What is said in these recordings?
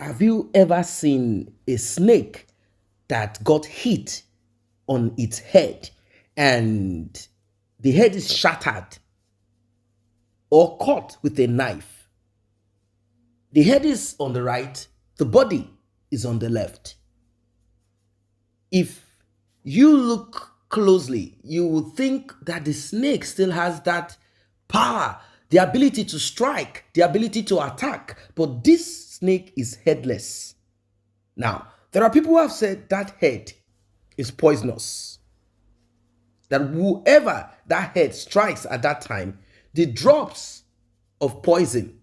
Have you ever seen a snake that got hit on its head and the head is shattered or cut with a knife? The head is on the right, the body is on the left. If you look closely, you will think that the snake still has that power, the ability to strike, the ability to attack, but this snake is headless. Now, there are people who have said that head is poisonous, that whoever that head strikes at that time, the drops of poison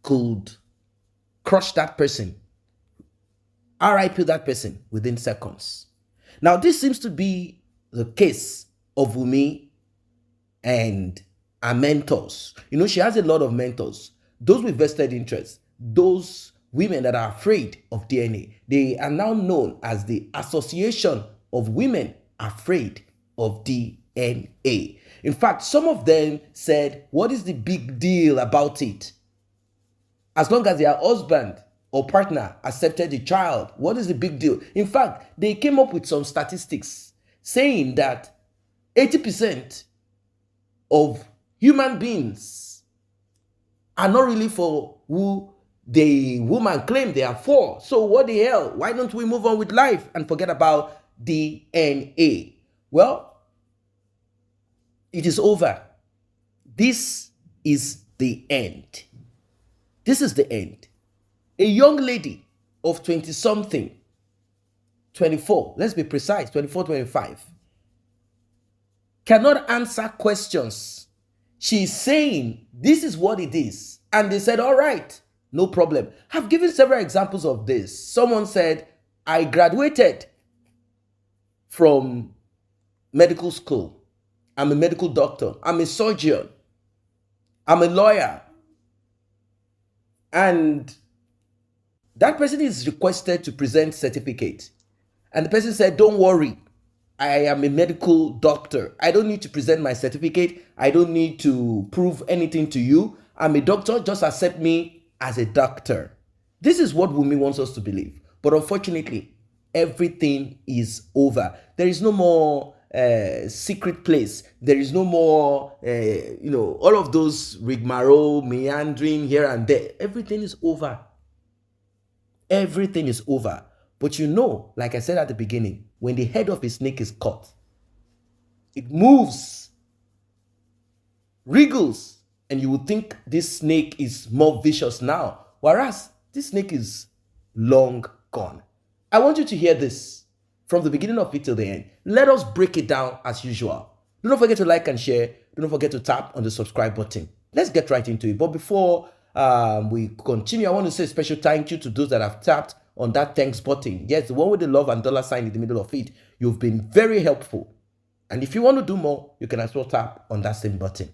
could crush that person, RIP that person within seconds. Now, this seems to be the case of Wunmi and her mentors. You know, she has a lot of mentors. Those with vested interests, those women that are afraid of DNA, they are now known as the Association of Women Afraid of DNA. In fact, some of them said, what is the big deal about it? As long as their husband or partner accepted the child, what is the big deal? In fact, they came up with some statistics saying that 80% of human beings are not really for who the woman claimed they are for. So what the hell? Why don't we move on with life and forget about DNA? Well, it is over. This is the end. This is the end. A young lady of 20-something, 24, let's be precise, 24, 25, cannot answer questions. She's saying, this is what it is. And they said, all right, no problem. I've given several examples of this. Someone said, I graduated from medical school. I'm a medical doctor. I'm a surgeon. I'm a lawyer. And that person is requested to present certificate. And the person said, don't worry. I am a medical doctor. I don't need to present my certificate. I don't need to prove anything to you. I'm a doctor. Just accept me as a doctor. This is what Wunmi wants us to believe. But unfortunately, everything is over. There is no more secret place. There is no more, all of those rigmarole, meandering here and there. Everything is over. Everything is over. But you know, like I said at the beginning, when the head of a snake is cut, it moves, wriggles, and you would think this snake is more vicious now, whereas this snake is long gone. I want you to hear this from the beginning of it till the end. Let us break it down as usual. Do not forget to like and share. Do not forget to tap on the subscribe button. Let's get right into it. But before we continue, I want to say a special thank you to those that have tapped on that thanks button. Yes, the one with the love and dollar sign in the middle of it. You've been very helpful. And if you want to do more, you can as well tap on that same button.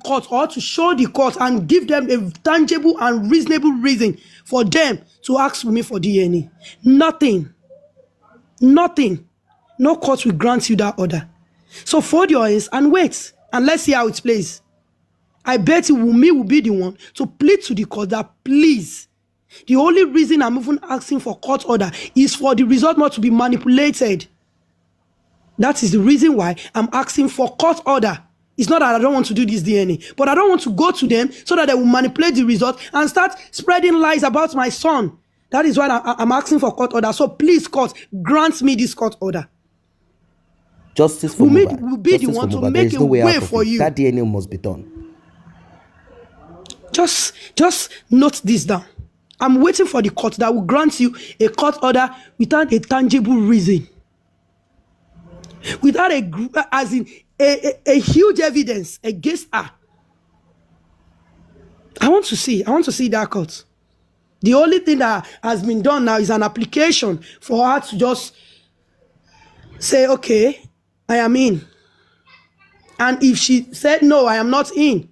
Court, or to show the court and give them a tangible and reasonable reason for them to ask me for DNA. Nothing. No court will grant you that order. So fold your hands and wait, and let's see how it plays. I bet Wunmi will be the one to plead to the court that please, the only reason I'm even asking for court order is for the result not to be manipulated. That is the reason why I'm asking for court order. It's not that I don't want to do this DNA, but I don't want to go to them so that they will manipulate the result and start spreading lies about my son. That is why I'm asking for court order. So please, court, grant me this court order. Justice for Mohbad. Will be the one to make a way for you. That DNA must be done. Just note this down. I'm waiting for the court that will grant you a court order without a tangible reason. Without a huge evidence against her. I want to see that court. The only thing that has been done now is an application for her to just say, okay, I am in. And if she said, no, I am not in,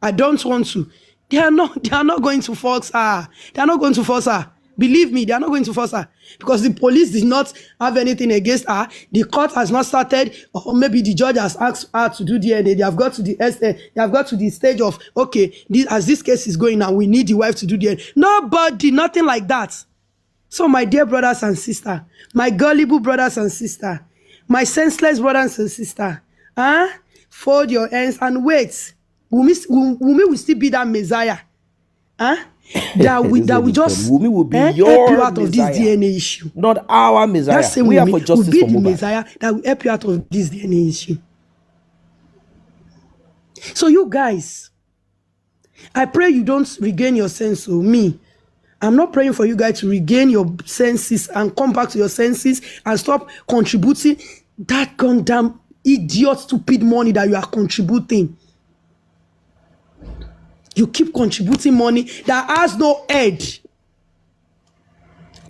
I don't want to, they are not going to force her. They are not going to force her. Believe me, they are not going to force her because the police did not have anything against her. The court has not started, or maybe the judge has asked her to do DNA. They have got to the stage of, okay, as this case is going now, we need the wife to do DNA. Nobody, nothing like that. So my dear brothers and sisters, my gullible brothers and sisters, my senseless brothers and sisters, fold your hands and wait. Wunmi will still be that Messiah. That we just Wunmi will be help your you out of this Messiah, DNA issue. not our Messiah. That same We are for Wunmi will justice be for the Mohbad. Messiah that will help you out of this DNA issue. So you guys, I pray you don't regain your sense of me. I'm not praying for you guys to regain your senses and come back to your senses and stop contributing that goddamn idiot stupid money that you are contributing. You keep contributing money that has no head.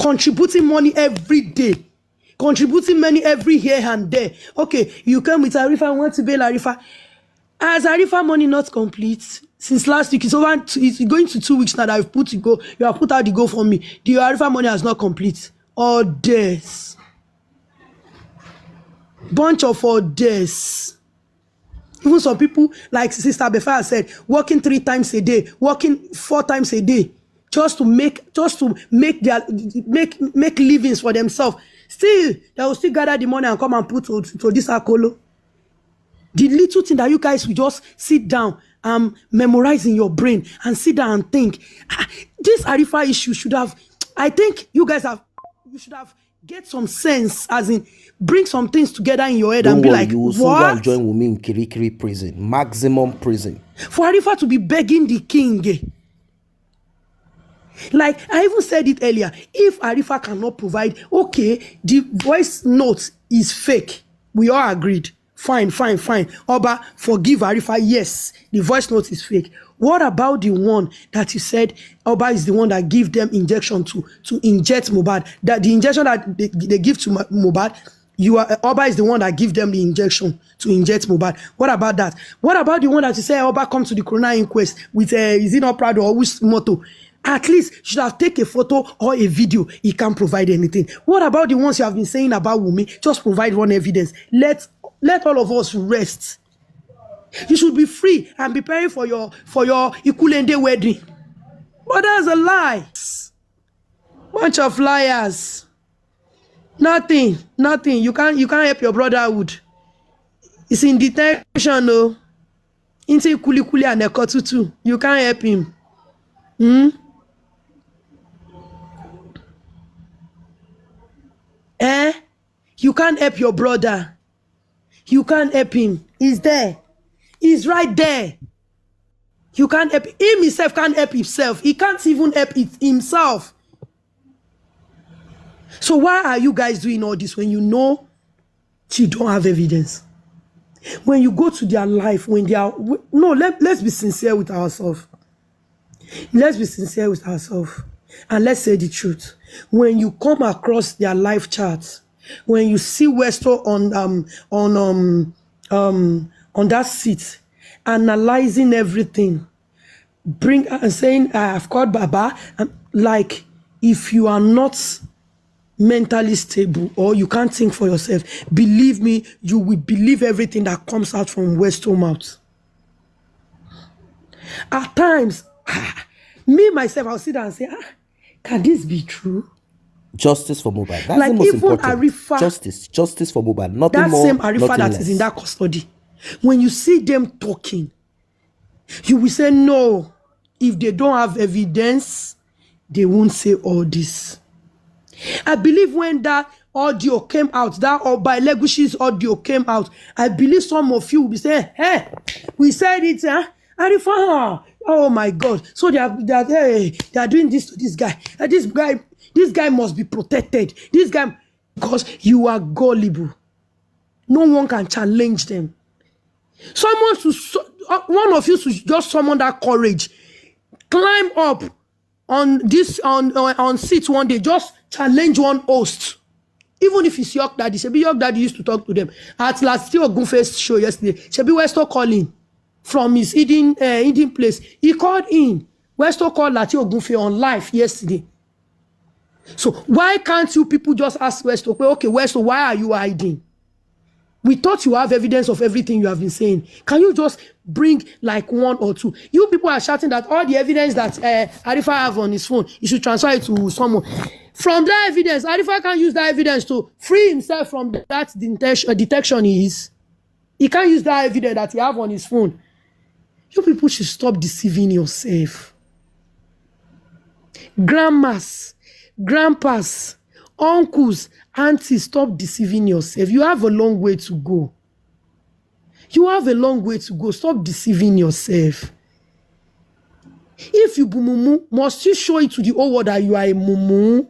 Contributing money every day. Contributing money every here and there. Okay, you come with Arifa, want to bail Arifa. As Arifa money not complete, since last week, it's going to 2 weeks now that you have put out the go for me. The Arifa money has not complete. All this. Bunch of all this. Even some people, like Sister Befa said, working 3 times a day, working 4 times a day, just to make livings for themselves. Still, they will still gather the money and come and put to this akolo. The little thing that you guys will just sit down and memorize in your brain and sit down and think, this Arifa issue should have, I think you should have get some sense, as in bring some things together in your head. Don't and be worry, like, you will soon go and join Wunmi in Kirikiri prison, maximum prison. For Arifa to be begging the king. Like I even said it earlier, if Arifa cannot provide, okay, the voice note is fake. We all agreed. Fine. Oba, forgive Arifa. Yes, the voice note is fake. What about the one that you said Oba is the one that give them injection to inject Mohbad? That the injection that they give to Mohbad, Oba is the one that give them the injection to inject Mohbad. What about that? What about the one that you say Oba come to the coroner inquest with is it not proud or which motto? At least you should have taken a photo or a video. He can't provide anything. What about the ones you have been saying about Wunmi? Just provide one evidence. Let all of us rest. You should be free and be preparing for your Ikulende wedding. But that's a lie. Bunch of liars. Nothing. You can't help your brotherhood. It's in detention, no. Into Kuli and Ekotutu. You can't help him. You can't help your brother. You can't help him. He's there. He's right there. You can't help him. Himself can't help himself. He can't even help himself. So why are you guys doing all this when you know you don't have evidence? When you go to their life, when they are... No, let's be sincere with ourselves. Let's be sincere with ourselves. And let's say the truth. When you come across their life charts, when you see Westo on that seat, analyzing everything, saying, I have called Baba, and like, if you are not mentally stable or you can't think for yourself, believe me, you will believe everything that comes out from Westo mouth. At times, me myself, I'll sit down and say, can this be true? Justice for Mohbad. That's like the most even important. Arifa, Justice for Mohbad. Nothing that more, same Arifa nothing that less. is in that custody. When you see them talking, you will say, no, if they don't have evidence, they won't say all this. I believe when that audio came out, that or by Legushi's audio came out, I believe some of you will be saying, hey, we said it, Arifa, oh my God. So they are doing this to this guy. This guy must be protected. This guy, because you are gullible. No one can challenge them. One of you should just summon that courage. Climb up on seat one day. Just challenge one host. Even if it's York Daddy. Shebi York Daddy used to talk to them. At last, still a Gunface show yesterday. Shebi Westo calling from his hidden place. He called in. Westo called Lati Ogunfe on live yesterday. So why can't you people just ask Westo, okay, Westo, why are you hiding? We thought you have evidence of everything you have been saying. Can you just bring like one or two? You people are shouting that all the evidence that Arifa have on his phone, he should transfer it to someone. From that evidence, Arifa can use that evidence to free himself from that detection he is. He can't use that evidence that he have on his phone. You people should stop deceiving yourself. Grandmas, grandpas, uncles, aunties, stop deceiving yourself. You have a long way to go. You have a long way to go. Stop deceiving yourself. If you mumu, must you show it to the whole world that you are a mumu?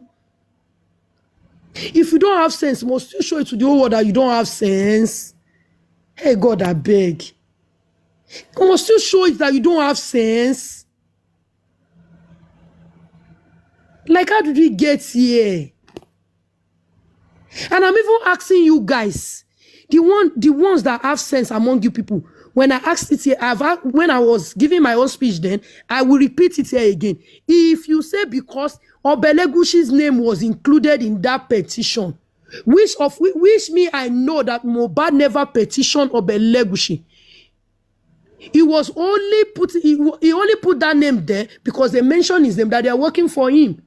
If you don't have sense, must you show it to the whole world that you don't have sense? Hey God, I beg. Must you show it that you don't have sense? Like, how did we get here? And I'm even asking you guys, the ones that have sense among you people. When I asked it here, when I was giving my own speech then, I will repeat it here again. If you say because Obelegushi's name was included in that petition, which me I know that Mohbad never petitioned Obelegushi. He only put that name there because they mentioned his name, that they are working for him.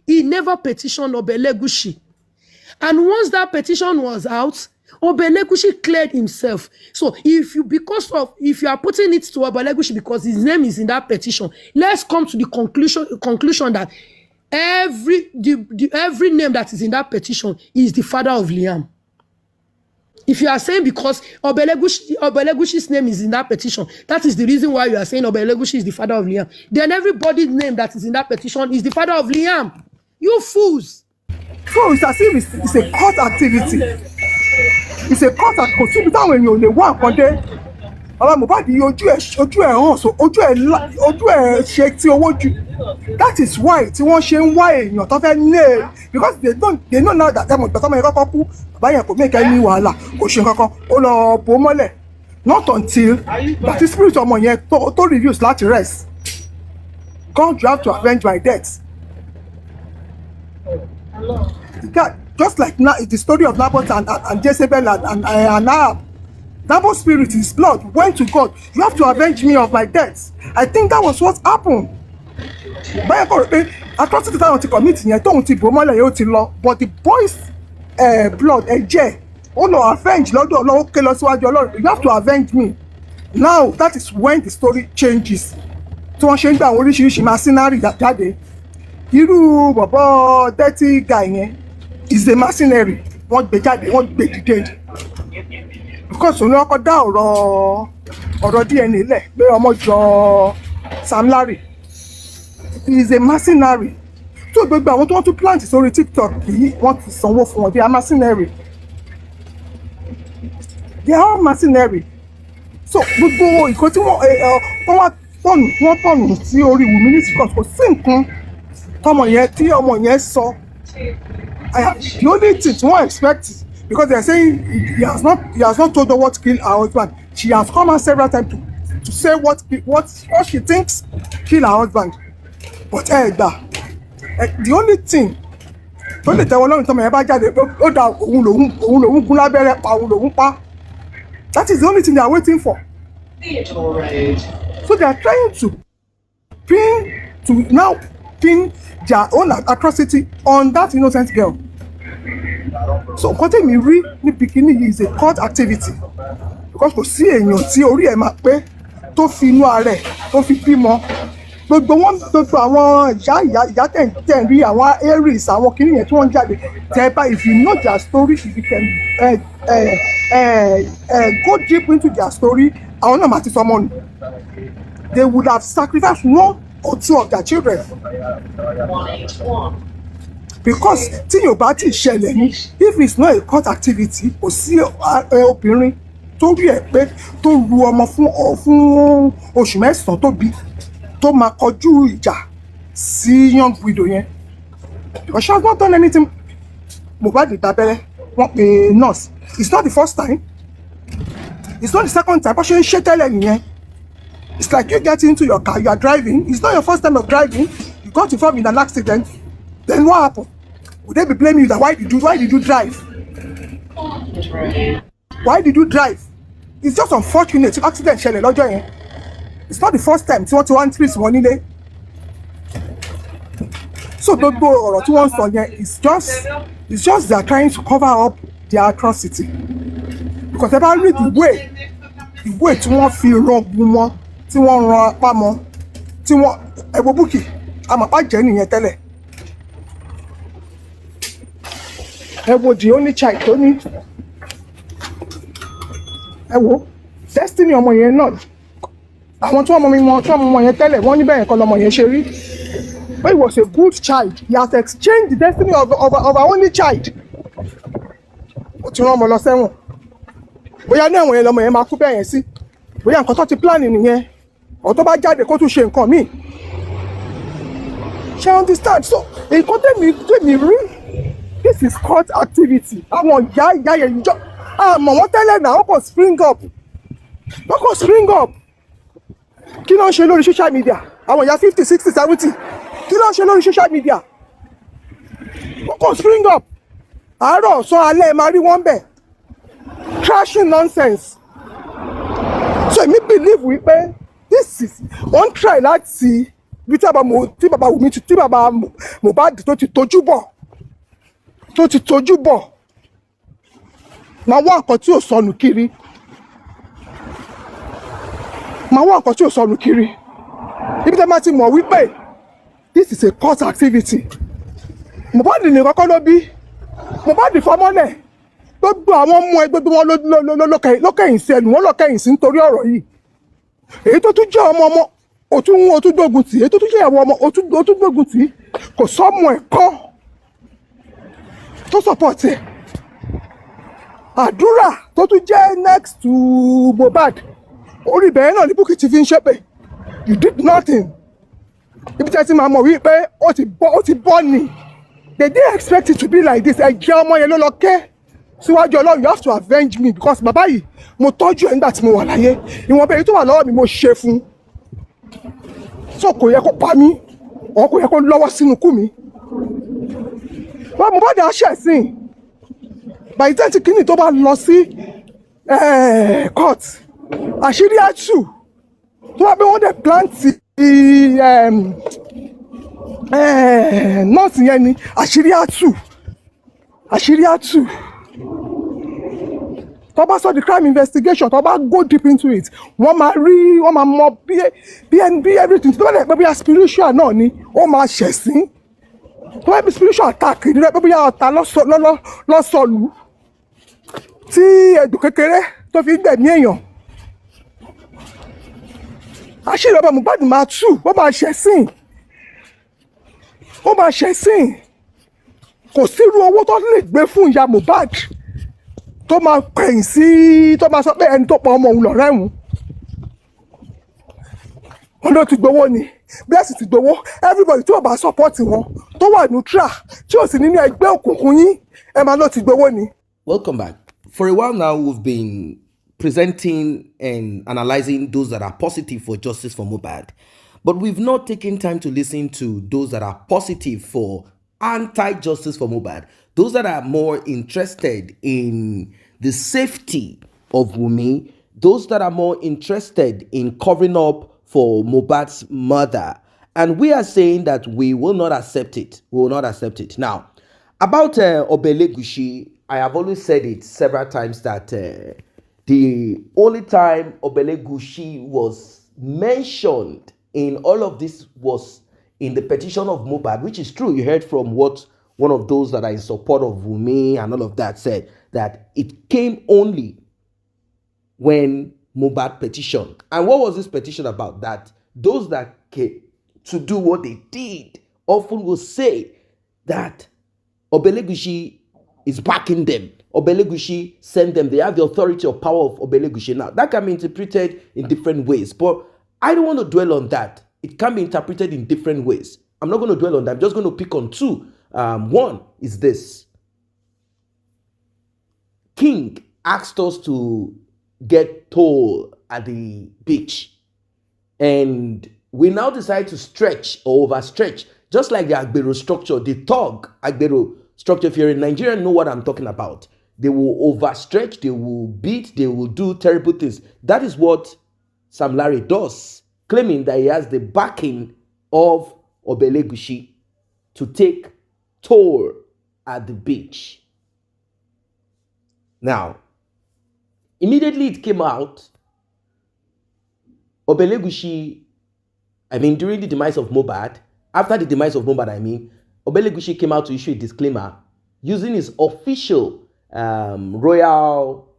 He never petitioned Obelegushi. And once that petition was out, Obelegushi cleared himself. So if you are putting it to Obelegushi because his name is in that petition, let's come to the conclusion that every name that is in that petition is the father of Liam. If you are saying because Obelegushi's name is in that petition, that is the reason why you are saying Obelegushi is the father of Liam, then everybody's name that is in that petition is the father of Liam. You fools. So it's as if it's a court activity. It's a court activity. When you only one day, Mohbad ojú ẹ̀ hàn, so ojú ẹ̀ ṣe tí owó jù. That is why tí wọ́n ṣe ń wá èèyàn tó fẹ́ nail, because they know now that ẹ̀mọ̀ ìgbà tó máa yẹ kọ́kọ́ kú, bàbá yẹn kò make any wàhálà, kò ṣe kankan, ó lọ bò mọ́lẹ̀. Not until that the spirit ọmọ yẹn tó reduce láti rest. God, you have to avenge my death. Just like the story of Naboth and Jezebel and Ahab. Naboth's spirit, his blood went to God. You have to avenge me of my death. I think that was what happened. Atrocity that to commit yẹn tóun ti bò mọ́lẹ̀ yóò ti lọ, but the boy's blood ẹ̀jẹ̀ ó lọ avenge lọ́dọ̀ Ọlọ́run, ó ké lọ síwájú Ọlọ́run. You have to avenge me. Now that is when the story changes. Tí wọ́n ṣe ń gbà àwọn oríṣiríṣi mercenary jáde. Irú bọ̀bọ̀ dirty guy yẹn is a mercenary. Wọ́n gbé jáde, wọ́n gbé dìde. Because òun ọkọ̀ dá ọ̀rọ̀ DNA lẹ̀ pé ọmọ jọ Sam Larry. He is a mercenary. So gbogbo àwọn tó wọ́n tún plant sórí TikTok yìí wọ́n ti sanwó fún wọn. They are mercenary. They are all mercenary. So gbogbo ìkó tí wọ́n tọ̀nù sí orí Wunmi ní TikTok kò sí nǹkan tí ọmọ yẹn sọ. The only thing tí wọ́n expect, because they are saying he has not told her what killed her husband. She has come out several times to say what she thinks killed her husband. But the only thing tó lè tẹ́wọ́ lọ́rùn tọ́mọ yẹn bá jáde ó dá òun lòun gún lábẹ́rẹ́ pa òun lòun pa. That is the only thing they are waiting for. So they are trying to pin their own atrocity on that innocent girl. So nǹkan tí mi rí ní bikini yìí is a court activity, because kò sí èèyàn tí orí ẹ̀ máa pé tó fi inú ara ẹ̀ tó fi bímọ. Gbogbo àwọn ìyá tẹ̀ ń rí àwọn aries àwọn kìnìún yẹn tí wọ́n ń jáde tẹ́ bá, if you know their story, if you can go deep into their story, àwọn náà máa ti sọmọ nù. They would have sacrificed one or two of their children. Because tí yóò bá ti ṣẹlẹ̀ ní, if it's not a court activity, kò sí obìnrin tó rí ẹ̀ pé tó ru ọmọ fún oṣù mẹ́sàn-án tó bí tó máa kọjú ìjà sí young widow yẹn. Because she has not done anything. Mohbad ìdábẹ́rẹ́ wọ́n pe nurse. It's not the first time. It's not the second time. Bó ṣe ń ṣe tẹ́lẹ̀ nìyẹn. It's like you get into your car, you are driving. It's not your first time of driving. You got involved in an accident. Then what happened? Would they be blaming you that why did you drive? Why did you drive? It's just unfortunate accident ṣẹlẹ̀ lọ́jọ́ yẹn. It's not the first time tí wọ́n ti wá ń treat wọn nílé. So gbogbo ọ̀rọ̀ tí wọ́n sọ yẹn it's just they are trying to cover up their atrocity. Because ẹ bá rí the way tí wọ́n fi rangun wọn, tí wọ́n ran apá mọ́, tí wọ́n ẹ̀wọ̀ Bukky àmọ̀pá jẹ́ nìyẹn tẹ́lẹ̀. Ẹ wo the only child tó ní. Ẹ wo destiny ọmọ yẹn náà. Àwọn tí wọ́n mọ ọmọ yẹn tẹ́lẹ̀ wọ́n ní bẹ́ẹ̀ kọ́ lọmọ yẹn ṣe rí. But he was a good child. He has exchanged the destiny of our only child. Ó ti rán ọmọ lọ sẹ́wọ̀n. Bóyá ní àwọn yẹn lọmọ yẹn máa kú bẹ́ẹ̀ yẹn sí. Bóyá nǹkan tó ti plan nìyẹn. Ọ̀ tó bá jáde kó tún ṣe nǹkan míì. Ṣé you understand? So nǹkan tèmi rí. This is court activity. Àwọn ìyá yẹn jọ. Àmọ́ wọ́n tẹ́lẹ̀ náà wọ́n kò spring up. Kí ló ń ṣe lórí social media? Àwọn ìyá 50, 60, 70. Kí ló ń ṣe lórí social media? Wọ́n kò spring up. Àárọ̀ ọ̀sán alẹ́ máa rí wọ́n bẹ̀. Trashing nonsense. So èmi believe wípé this is one try láti bí tí bàbá Wunmi tí bàbá Mohbad tó ti tójú bọ̀. Máa wá nǹkan tí ò sọnù kiri. Ibi tẹ́ máa ti mọ̀ wípé this is a court activity. Mohbad ní kọ́kọ́ ló bí. Mohbad fọmọ́lẹ̀. Gbogbo àwọn ọmọ ẹgbẹ́ bí wọ́n lókèyìn sí ẹnu wọn lókèyìn sí nítorí ọ̀rọ̀ yìí. Èyí tó tún jẹ́ ọmọ òtún gbógun tì. Èyí tó tún jẹ́ ìyàwó ọmọ òtún gbógun tì. Kò sọ́mọ ẹ̀kọ́ tó support ẹ̀. Àdúrà tó tún jẹ́ next to Mohbad. Orí bẹ̀rẹ̀ náà ní Bukky ti fi ń ṣépè. You did nothing. Ibi tí a ti máa mọ̀ wípé ó ti bọ́ ni. They didn't expect it to be like this. Ẹ̀jẹ̀ ọmọ yẹn ló lọ ké síwájú Ọlọ́run. You have to avenge me because bàbá yìí mo tọ́jú ẹ̀ nígbà tí mo wà láyé. Ìwọ̀nba èyí tó wà lọ́wọ́ mi mo ṣe fún. So kò yẹ kó pa mí. Or kò yẹ kó lọ́wọ́ sínú ikú mi. Wọ́n Mohbad aṣẹ̀sìn. By the time kìíní tó bá lọ sí court, àṣírí àtù. Tó bá bí wọ́n dẹ̀ plant nọ́ọ̀sì yẹn ni àṣírí àtù. Tó bá sọ the crime investigation, tó bá go deep into it, wọ́n máa mọ bí everything tó bá dẹ̀ pé bí spiritual náà ni ó máa ṣẹ̀sín. Tó bá bí spiritual attack ni pé bí ọ̀tá lọ́sọ̀lù tí ẹ̀dùn kékeré tó fi gbẹ̀mí èèyàn. Àṣírí ọba Mohbad máa tú, ó máa ṣẹ̀sín. Kò sírú owó tó lè gbé fún ìyá Mohbad tó máa kẹ̀yìn sí tó máa sọ pé ẹni tó pa ọmọ òun lọ̀rẹ́ òun. Wọ́n ló ti gbowó ni. Bless ti gbowó. Everybody tí ò bá support wọn tó wà neutral tí ò sì nínú ẹgbẹ́ òkùnkùn yín ẹ máa ló ti gbowó ni. Welcome back. For a while now, we've been presenting and analyzing those that are positive for justice for Mohbad. But we've not taken time to listen to those that are positive for anti-justice for Mohbad. Those that are more interested in the safety of Wunmi. Those that are more interested in covering up for Mohbad's mother. And we are saying that we will not accept it. We will not accept it. Now, about Obelegushi, I have always said it several times that the only time Obelegushi was mentioned in all of this was in the petition of Mohbad, which is true. You heard from what one of those that are in support of Wunmi and all of that said, that it came only when Mohbad petitioned. And what was this petition about? That those that came to do what they did often will say that Obelegushi is backing them. Obelegushi sent them. They have the authority or power of Obelegushi. Now, that can be interpreted in different ways, but I don't want to dwell on that. It can be interpreted in different ways. I'm not going to dwell on that. I'm just going to pick on two. One is this. King asked us to get toll at the beach. And we now decide to stretch or overstretch. Just like the Agbero structure, the thug Agbero structure. If you're in Nigeria, know what I'm talking about. They will overstretch, they will beat, they will do terrible things. That is what Sam Larry does, claiming that he has the backing of Obelegushi to take tour at the beach. Now, immediately it came out, Obelegushi, during the demise of Mohbad, after the demise of Mohbad, Obelegushi came out to issue a disclaimer using his official royal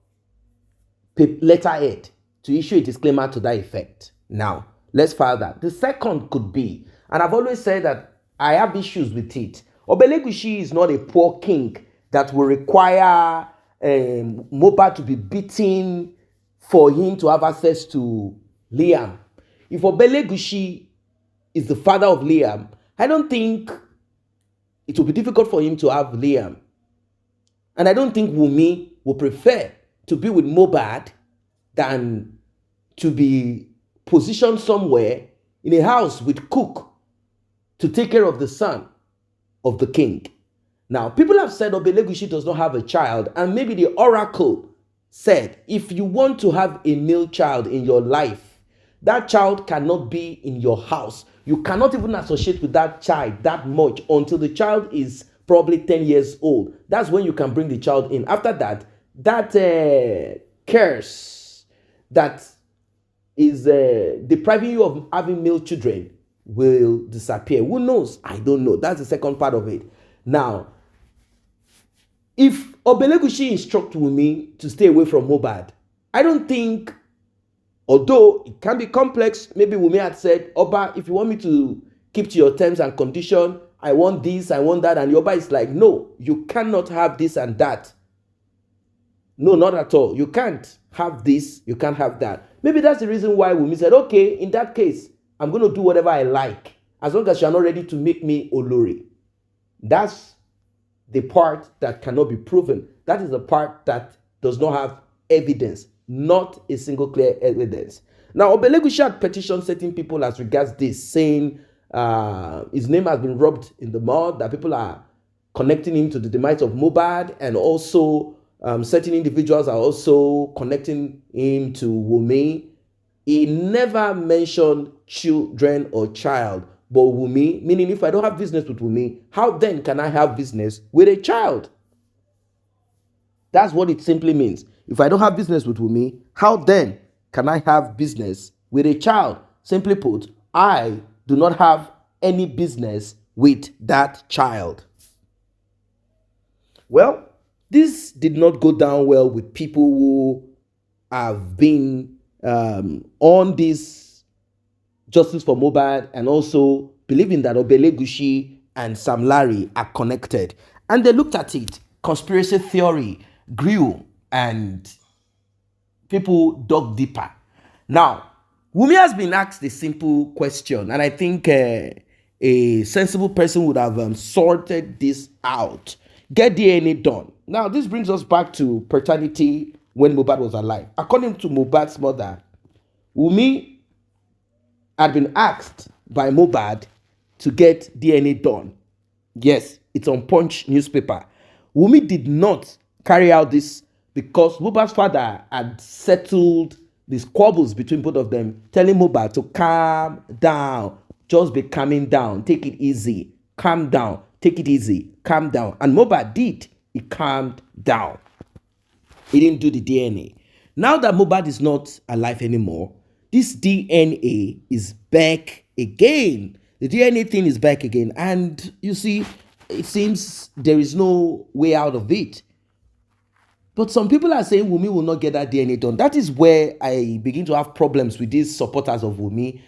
letterhead to issue a disclaimer to that effect. Now, let's file that. The second could be, and I've always said that I have issues with it, Obelegushi is not a poor king that will require Mohbad to be beaten for him to have access to Liam. If Obelegushi is the father of Liam, I don't think it will be difficult for him to have Liam. And I don't think Wunmi will prefer to be with Mohbad than to be positioned somewhere in a house with cook to take care of the son of the king. Now, people have said Obelegushi does not have a child, and maybe the oracle said, if you want to have a male child in your life, that child cannot be in your house. You cannot even associate with that child that much until the child is probably 10 years old. That's when you can bring the child in. After that, that curse that is depriving you of having male children will disappear. Who knows? I don't know. That's the second part of it. Now, if Obelegushi instructs Wunmi to stay away from Mohbad, I don't think, although it can be complex, maybe Wunmi had said, Oba, if you want me to keep to your terms and condition, I want this, I want that, and the Oba is like, no, you cannot have this and that. No, not at all. You can't have this, you can't have that. Maybe that's the reason why Wunmi said, okay, in that case, I'm going to do whatever I like, as long as you're not ready to make me Olori. That's the part that cannot be proven. That is the part that does not have evidence, not a single clear evidence. Now, Obelegushi had petitioned certain people as regards this, saying his name has been rubbed in the mud, that people are connecting him to the demise of Mohbad, and also certain individuals are also connecting him to Wunmi. He never mentioned children or child, but Wunmi, meaning if I don't have business with Wunmi, how then can I have business with a child? That's what it simply means. If I don't have business with Wunmi, how then can I have business with a child? Simply put, I do not have any business with that child. Well, this did not go down well with people who have been on this justice for Mohbad and also believing that Obelegushi and Sam Larry are connected. And they looked at it. Conspiracy theory grew and people dug deeper. Now, Wunmi has been asked a simple question, and I think a sensible person would have sorted this out. Get DNA done. Now, this brings us back to paternity when Mohbad was alive. According to Mohbad's mother, Wunmi had been asked by Mohbad to get DNA done. Yes, it's on Punch newspaper. Wunmi did not carry out this because Mohbad's father had settled the squabbles between both of them, telling Mohbad to calm down, just be calming down, take it easy, calm down, take it easy, calm down. And Mohbad did. He calmed down. He didn't do the DNA. Now that Mohbad is not alive anymore, this DNA is back again. The DNA thing is back again. And you see, it seems there is no way out of it. But some people are saying Wunmi will not get that DNA done. That is where I begin to have problems with these supporters of Wunmi.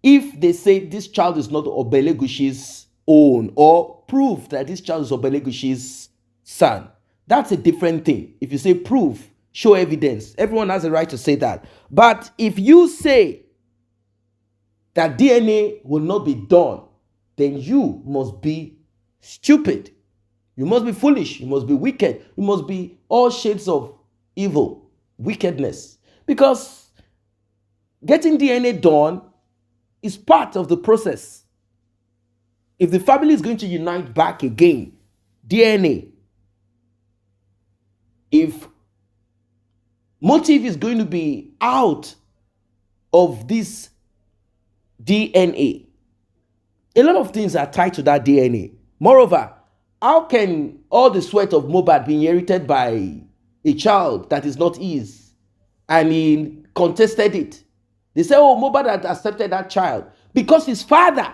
If they say this child is not Obelegushi's own, or prove that this child is Obelegushi's son, that's a different thing. If you say prove, show evidence, everyone has a right to say that. But if you say that DNA will not be done, then you must be stupid. You must be foolish. You must be wicked. You must be all shades of evil, wickedness. Because getting DNA done is part of the process. If the family is going to unite back again, DNA. If motive is going to be out of this DNA, a lot of things are tied to that DNA. Moreover, how can all the sweat of Mohbad be inherited by a child that is not his, and he contested it? They say, oh, Mohbad had accepted that child because his father,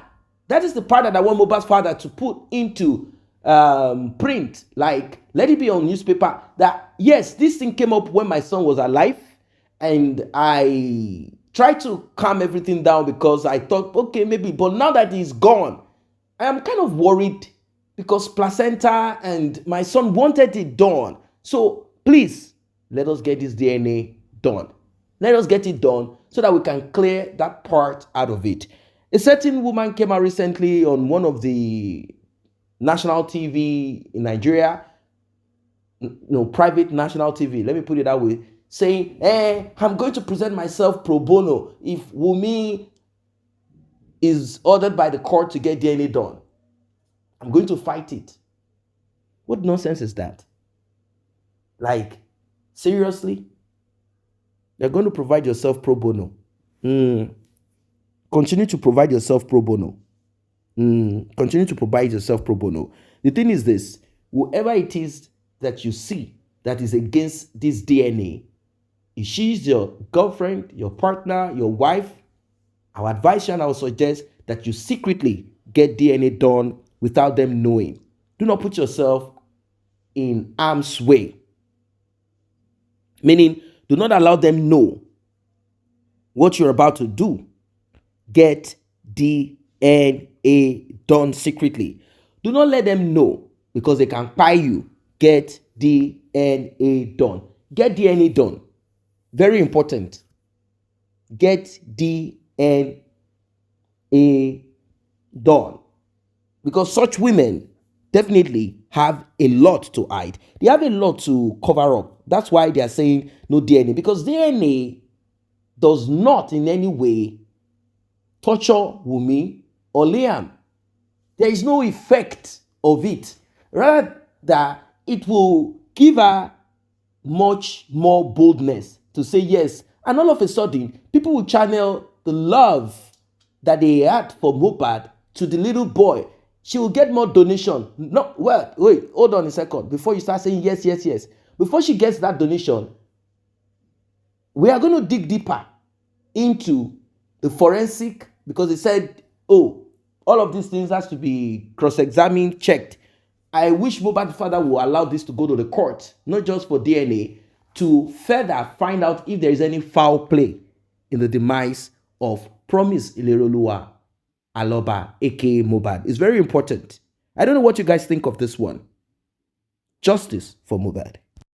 that is the part that I want Mohbad's father to put into print, like let it be on newspaper, that yes, this thing came up when my son was alive, and I tried to calm everything down because I thought, okay, maybe, but now that he's gone, I am kind of worried because placenta and my son wanted it done. So please, let us get this DNA done. Let us get it done so that we can clear that part out of it. A certain woman came out recently on one of the national TV in Nigeria, private national TV, let me put it that way, saying, I'm going to present myself pro bono if Wunmi is ordered by the court to get DNA done. I'm going to fight it. What nonsense is that? Like, seriously? You're going to provide yourself pro bono. Continue to provide yourself pro bono. Continue to provide yourself pro bono. The thing is this: whoever it is that you see that is against this DNA, if she's your girlfriend, your partner, your wife, I would advise you and I would suggest that you secretly get DNA done without them knowing. Do not put yourself in harm's way. Meaning, do not allow them know what you're about to do. Get DNA done secretly. Do not let them know because they can buy you. Get DNA done. Get DNA done. Very important. Get DNA done. Because such women definitely have a lot to hide. They have a lot to cover up. That's why they are saying no DNA. Because DNA does not in any way torture Wunmi or Liam. There is no effect of it. Rather, it will give her much more boldness to say yes. And all of a sudden, people will channel the love that they had for Mohbad to the little boy. She will get more donation. No, well, wait, hold on a second. Before you start saying yes, yes, yes. Before she gets that donation, we are going to dig deeper into the forensic, because they said, oh, all of these things has to be cross-examined, checked. I wish Mohbad's father will allow this to go to the court, not just for DNA, to further find out if there is any foul play in the demise of Promise Ileroluwa Aloba, aka Mohbad. It's very important. I don't know what you guys think of this one. Justice for Mohbad.